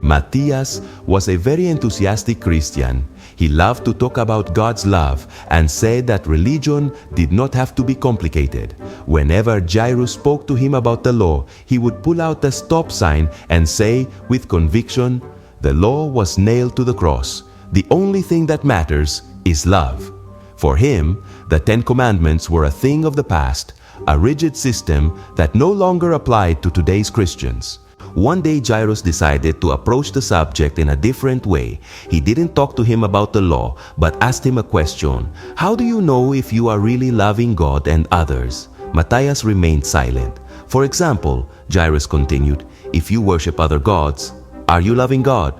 Matthias was a very enthusiastic Christian. He loved to talk about God's love and said that religion did not have to be complicated. Whenever Jairus spoke to him about the law, he would pull out the stop sign and say with conviction, "The law was nailed to the cross. The only thing that matters is love." For him, the 10 Commandments were a thing of the past, a rigid system that no longer applied to today's Christians. One day Jairus decided to approach the subject in a different way. He didn't talk to him about the law, but asked him a question. "How do you know if you are really loving God and others?" Matthias remained silent. "For example," Jairus continued, "if you worship other gods, are you loving God?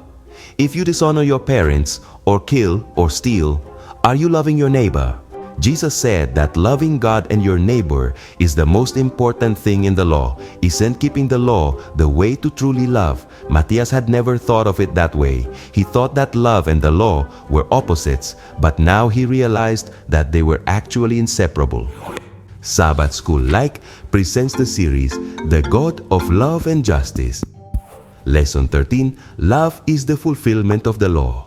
If you dishonor your parents, or kill or steal, are you loving your neighbor?" Jesus said that loving God and your neighbor is the most important thing in the law. Isn't keeping the law the way to truly love? Matthias had never thought of it that way. He thought that love and the law were opposites, but now he realized that they were actually inseparable. Sabbath School Like presents the series, The God of Love and Justice. Lesson 13, Love is the Fulfillment of the Law.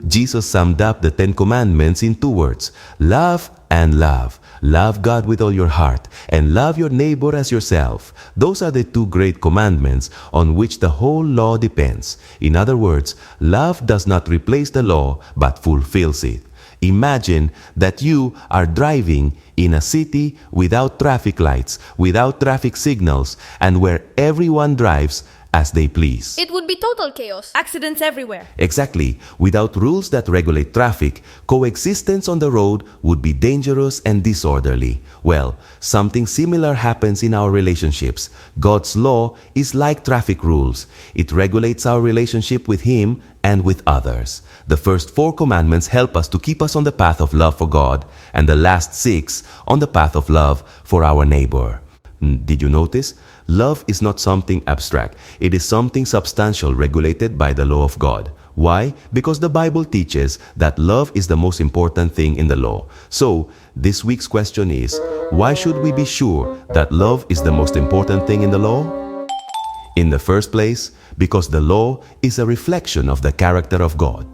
Jesus summed up the 10 Commandments in 2 words, love and love. Love God with all your heart and love your neighbor as yourself. Those are the 2 great commandments on which the whole law depends. In other words, love does not replace the law but fulfills it. Imagine that you are driving in a city without traffic lights, without traffic signals, and where everyone drives as they please. It would be total chaos. Accidents everywhere. Exactly. Without rules that regulate traffic, coexistence on the road would be dangerous and disorderly. Well, something similar happens in our relationships. God's law is like traffic rules. It regulates our relationship with Him and with others. The first 4 commandments help us to keep us on the path of love for God, and the last 6 on the path of love for our neighbor. Did you notice? Love is not something abstract. It is something substantial regulated by the law of God. Why? Because the Bible teaches that love is the most important thing in the law. So, this week's question is, why should we be sure that love is the most important thing in the law? In the first place, because the law is a reflection of the character of God.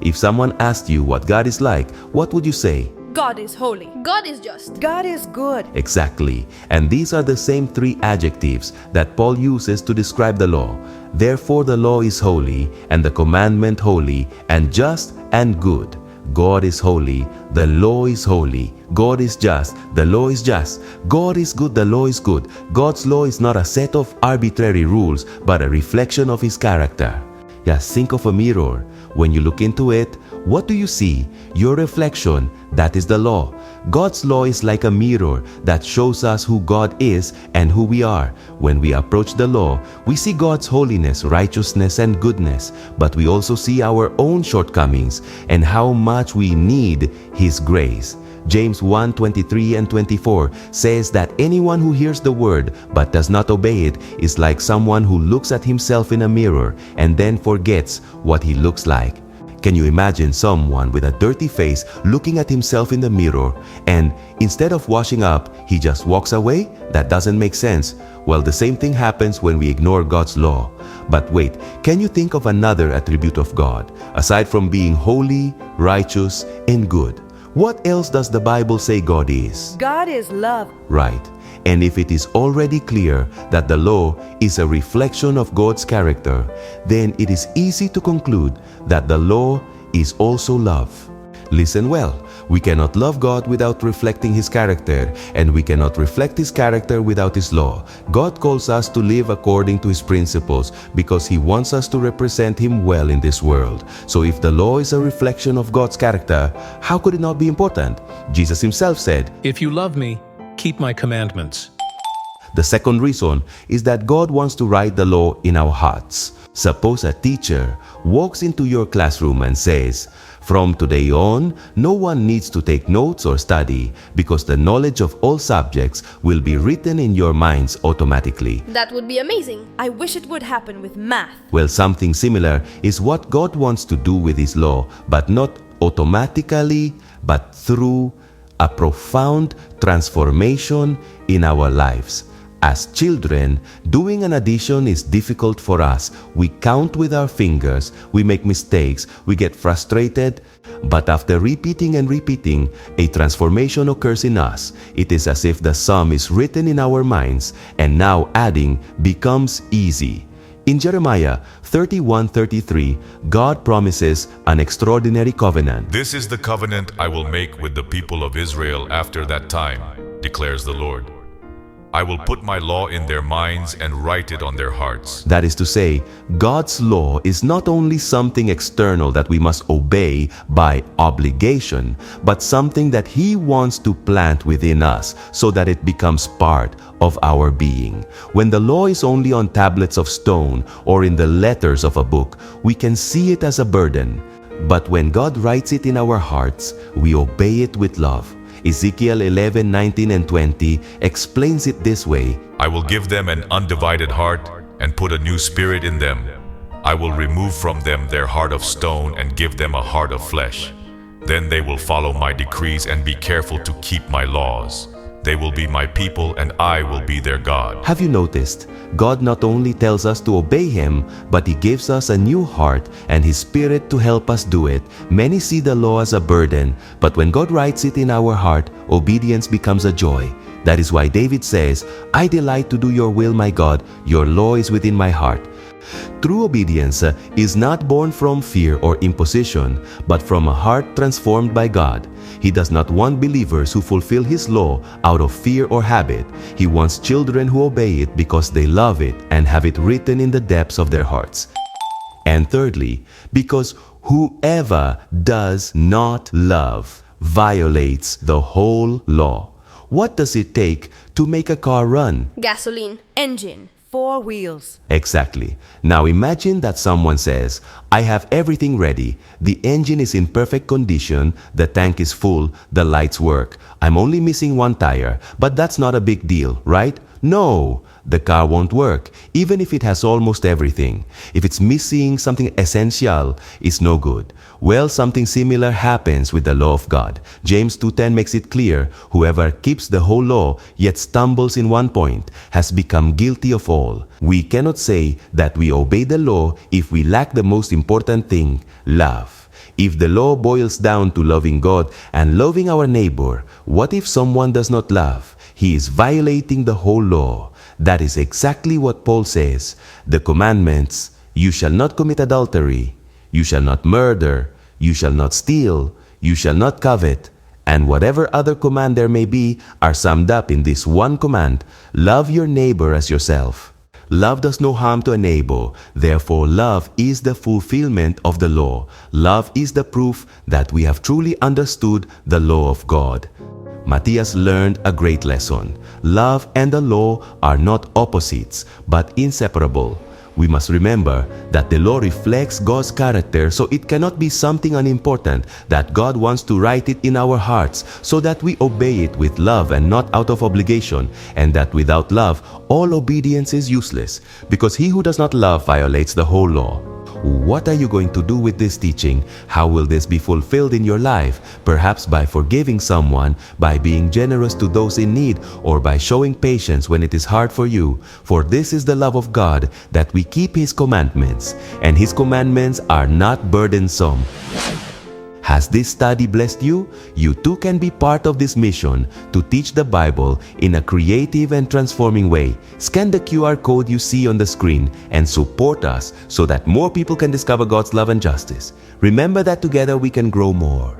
If someone asked you what God is like, what would you say? God is holy. God is just. God is good. Exactly. And these are the same 3 adjectives that Paul uses to describe the law. Therefore the law is holy, and the commandment holy, and just and good. God is holy, the law is holy. God is just, the law is just. God is good, the law is good. God's law is not a set of arbitrary rules, but a reflection of His character. Just think of a mirror. When you look into it, what do you see? Your reflection. That is the law. God's law is like a mirror that shows us who God is and who we are. When we approach the law, we see God's holiness, righteousness, and goodness, but we also see our own shortcomings and how much we need His grace. James 1:23 and 24 says that anyone who hears the word but does not obey it is like someone who looks at himself in a mirror and then forgets what he looks like. Can you imagine someone with a dirty face looking at himself in the mirror and instead of washing up, he just walks away? That doesn't make sense. Well, the same thing happens when we ignore God's law. But wait, can you think of another attribute of God, aside from being holy, righteous, and good? What else does the Bible say God is? God is love. Right. And if it is already clear that the law is a reflection of God's character, then it is easy to conclude that the law is also love. Listen well, we cannot love God without reflecting His character, and we cannot reflect His character without His law. God calls us to live according to His principles because He wants us to represent Him well in this world. So if the law is a reflection of God's character, how could it not be important? Jesus Himself said, "If you love me, keep my commandments." The second reason is that God wants to write the law in our hearts. Suppose a teacher walks into your classroom and says, "From today on, no one needs to take notes or study because the knowledge of all subjects will be written in your minds automatically." That would be amazing. I wish it would happen with math. Well, something similar is what God wants to do with His law, but not automatically, but through a profound transformation in our lives. As children, doing an addition is difficult for us. We count with our fingers, we make mistakes, we get frustrated. But after repeating and repeating, a transformation occurs in us. It is as if the sum is written in our minds, and now adding becomes easy. In Jeremiah 31:33, God promises an extraordinary covenant. This is the covenant I will make with the people of Israel after that time, declares the Lord. I will put my law in their minds and write it on their hearts. That is to say, God's law is not only something external that we must obey by obligation, but something that He wants to plant within us so that it becomes part of our being. When the law is only on tablets of stone or in the letters of a book, we can see it as a burden. But when God writes it in our hearts, we obey it with love. Ezekiel 11:19 and 20 explains it this way. I will give them an undivided heart and put a new spirit in them. I will remove from them their heart of stone and give them a heart of flesh. Then they will follow my decrees and be careful to keep my laws. They will be my people and I will be their God. Have you noticed? God not only tells us to obey Him, but He gives us a new heart and His Spirit to help us do it. Many see the law as a burden, but when God writes it in our heart, obedience becomes a joy. That is why David says, I delight to do your will, my God. Your law is within my heart. True obedience is not born from fear or imposition, but from a heart transformed by God. He does not want believers who fulfill His law out of fear or habit. He wants children who obey it because they love it and have it written in the depths of their hearts. And thirdly, because whoever does not love violates the whole law. What does it take to make a car run? Gasoline. Engine. 4 wheels. Exactly. Now imagine that someone says, I have everything ready. The engine is in perfect condition, the tank is full, the lights work. I'm only missing one tire, but that's not a big deal, right? No, the car won't work, even if it has almost everything. If it's missing something essential, it's no good. Well, something similar happens with the law of God. James 2:10 makes it clear, whoever keeps the whole law yet stumbles in one point has become guilty of all. We cannot say that we obey the law if we lack the most important thing, love. If the law boils down to loving God and loving our neighbor, what if someone does not love? He is violating the whole law. That is exactly what Paul says. The commandments, you shall not commit adultery, you shall not murder, you shall not steal, you shall not covet, and whatever other command there may be are summed up in this one command, love your neighbor as yourself. Love does no harm to a neighbor. Therefore, love is the fulfillment of the law. Love is the proof that we have truly understood the law of God. Matthias learned a great lesson. Love and the law are not opposites, but inseparable. We must remember that the law reflects God's character, so it cannot be something unimportant, that God wants to write it in our hearts so that we obey it with love and not out of obligation, and that without love, all obedience is useless, because he who does not love violates the whole law. What are you going to do with this teaching? How will this be fulfilled in your life? Perhaps by forgiving someone, by being generous to those in need, or by showing patience when it is hard for you. For this is the love of God, that we keep His commandments, and His commandments are not burdensome. Has this study blessed you? You too can be part of this mission to teach the Bible in a creative and transforming way. Scan the QR code you see on the screen and support us so that more people can discover God's love and justice. Remember that together we can grow more.